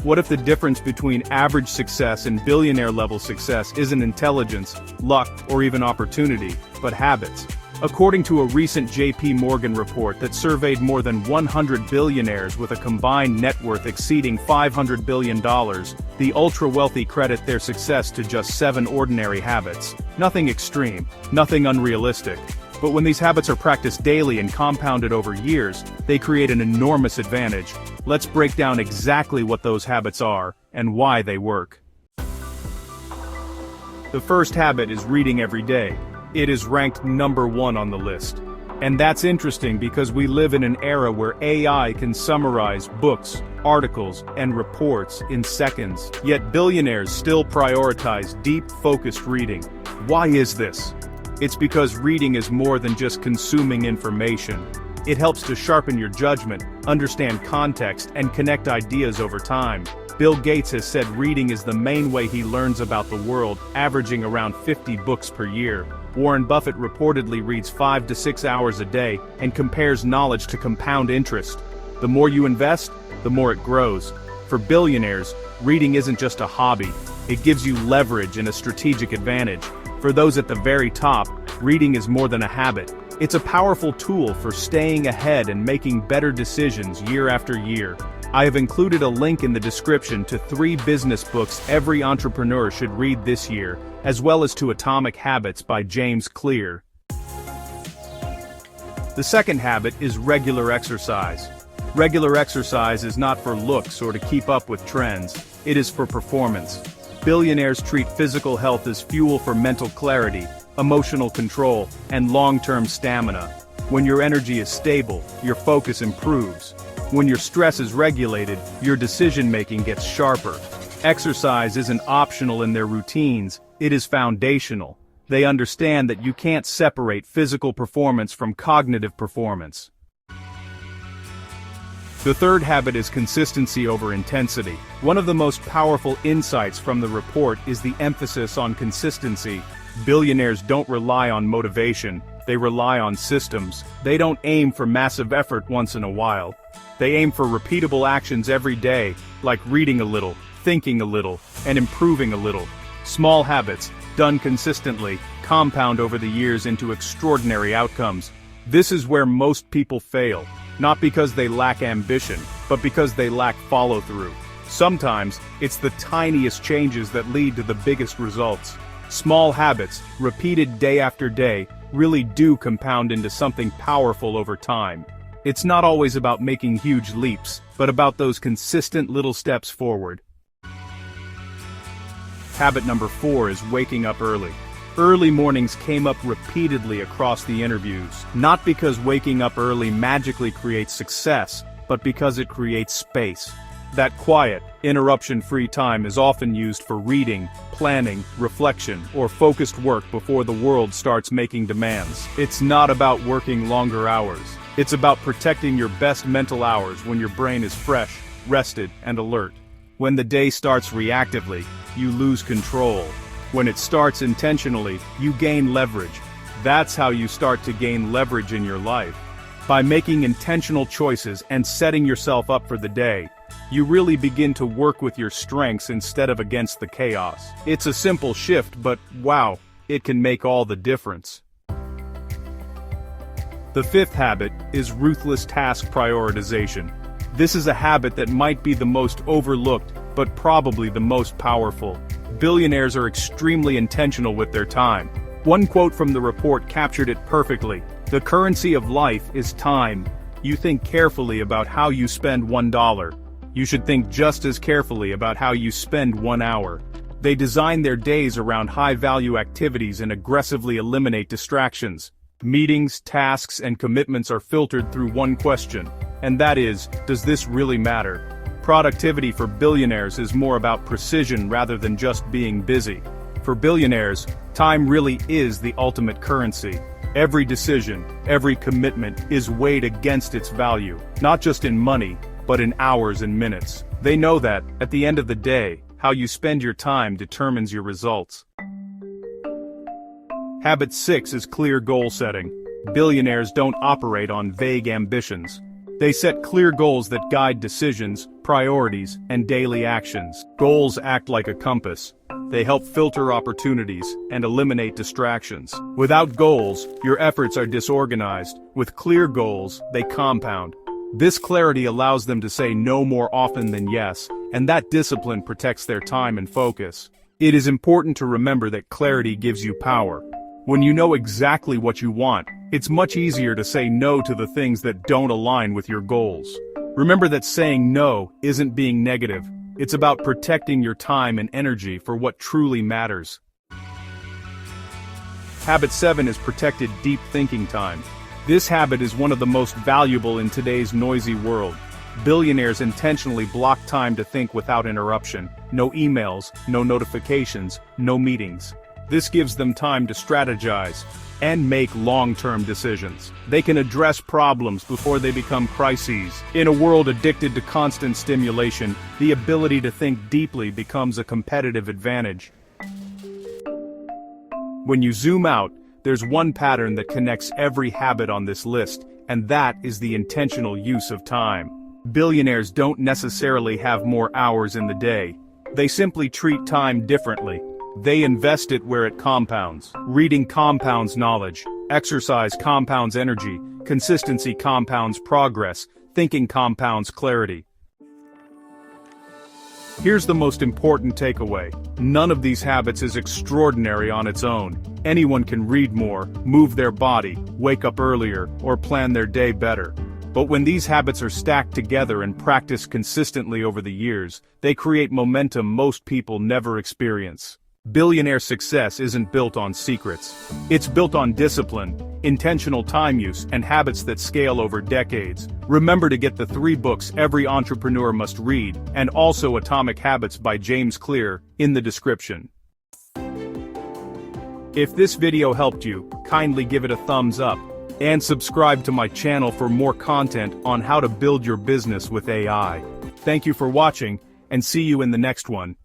What if the difference between average success and billionaire-level success isn't intelligence, luck, or even opportunity, but habits? According to a recent JPMorgan report that surveyed more than 100 billionaires with a combined net worth exceeding $500 billion, the ultra-wealthy credit their success to just 7 ordinary habits. Nothing extreme, nothing unrealistic. But when these habits are practiced daily and compounded over years, they create an enormous advantage. Let's break down exactly what those habits are, and why they work. The first habit is reading every day. It is ranked number 1 on the list. And that's interesting because we live in an era where AI can summarize books, articles, and reports in seconds. Yet billionaires still prioritize deep, focused reading. Why is this? It's because reading is more than just consuming information. It helps to sharpen your judgment, understand context, and connect ideas over time. Bill Gates has said reading is the main way he learns about the world, averaging around 50 books per year. Warren Buffett reportedly reads 5 to 6 hours a day and compares knowledge to compound interest. The more you invest, the more it grows. For billionaires, reading isn't just a hobby. It gives you leverage and a strategic advantage. For those at the very top, reading is more than a habit. It's a powerful tool for staying ahead and making better decisions year after year. I have included a link in the description to 3 business books every entrepreneur should read this year, as well as to Atomic Habits by James Clear. The second habit is regular exercise. Regular exercise is not for looks or to keep up with trends. It is for performance. Billionaires treat physical health as fuel for mental clarity, emotional control, and long-term stamina. When your energy is stable, your focus improves. When your stress is regulated, your decision-making gets sharper. Exercise isn't optional in their routines, it is foundational. They understand that you can't separate physical performance from cognitive performance. The third habit is consistency over intensity. One of the most powerful insights from the report is the emphasis on consistency. Billionaires don't rely on motivation, they rely on systems. They don't aim for massive effort once in a while. They aim for repeatable actions every day, like reading a little, thinking a little, and improving a little. Small habits, done consistently, compound over the years into extraordinary outcomes. This is where most people fail, not because they lack ambition, but because they lack follow-through. Sometimes, it's the tiniest changes that lead to the biggest results. Small habits, repeated day after day, really do compound into something powerful over time. It's not always about making huge leaps, but about those consistent little steps forward. Habit number 4 is waking up early. Early mornings came up repeatedly across the interviews, not because waking up early magically creates success, but because it creates space. That quiet, interruption-free time is often used for reading, planning, reflection, or focused work before the world starts making demands. It's not about working longer hours. It's about protecting your best mental hours when your brain is fresh, rested, and alert. When the day starts reactively, you lose control. When it starts intentionally, you gain leverage. That's how you start to gain leverage in your life. By making intentional choices and setting yourself up for the day, you really begin to work with your strengths instead of against the chaos. It's a simple shift, but wow, it can make all the difference. The fifth habit is ruthless task prioritization. This is a habit that might be the most overlooked, but probably the most powerful. Billionaires are extremely intentional with their time. One quote from the report captured it perfectly. "The currency of life is time. You think carefully about how you spend $1. You should think just as carefully about how you spend 1 hour." They design their days around high-value activities and aggressively eliminate distractions. Meetings, tasks, and commitments are filtered through one question, and that is, does this really matter? Productivity for billionaires is more about precision rather than just being busy. For billionaires, time really is the ultimate currency. Every decision, every commitment is weighed against its value, not just in money, but in hours and minutes. They know that, at the end of the day, how you spend your time determines your results. Habit 6 is clear goal setting. Billionaires don't operate on vague ambitions. They set clear goals that guide decisions, priorities, and daily actions. Goals act like a compass. They help filter opportunities and eliminate distractions. Without goals, your efforts are disorganized. With clear goals, they compound. This clarity allows them to say no more often than yes, and that discipline protects their time and focus. It is important to remember that clarity gives you power. When you know exactly what you want, it's much easier to say no to the things that don't align with your goals. Remember that saying no isn't being negative. It's about protecting your time and energy for what truly matters. Habit 7 is protected deep thinking time. This habit is one of the most valuable in today's noisy world. Billionaires intentionally block time to think without interruption. No emails, no notifications, no meetings. This gives them time to strategize and make long-term decisions. They can address problems before they become crises. In a world addicted to constant stimulation, the ability to think deeply becomes a competitive advantage. When you zoom out, there's one pattern that connects every habit on this list, and that is the intentional use of time. Billionaires don't necessarily have more hours in the day. They simply treat time differently. They invest it where it compounds. Reading compounds knowledge. Exercise compounds energy. Consistency compounds progress. Thinking compounds clarity. Here's the most important takeaway. None of these habits is extraordinary on its own. Anyone can read more, move their body, wake up earlier, or plan their day better. But when these habits are stacked together and practiced consistently over the years, they create momentum most people never experience. Billionaire success isn't built on secrets. It's built on discipline, intentional time use, and habits that scale over decades. Remember to get the 3 books every entrepreneur must read, and also Atomic Habits by James Clear, in the description. If this video helped you, kindly give it a thumbs up, and subscribe to my channel for more content on how to build your business with AI. Thank you for watching, and see you in the next one.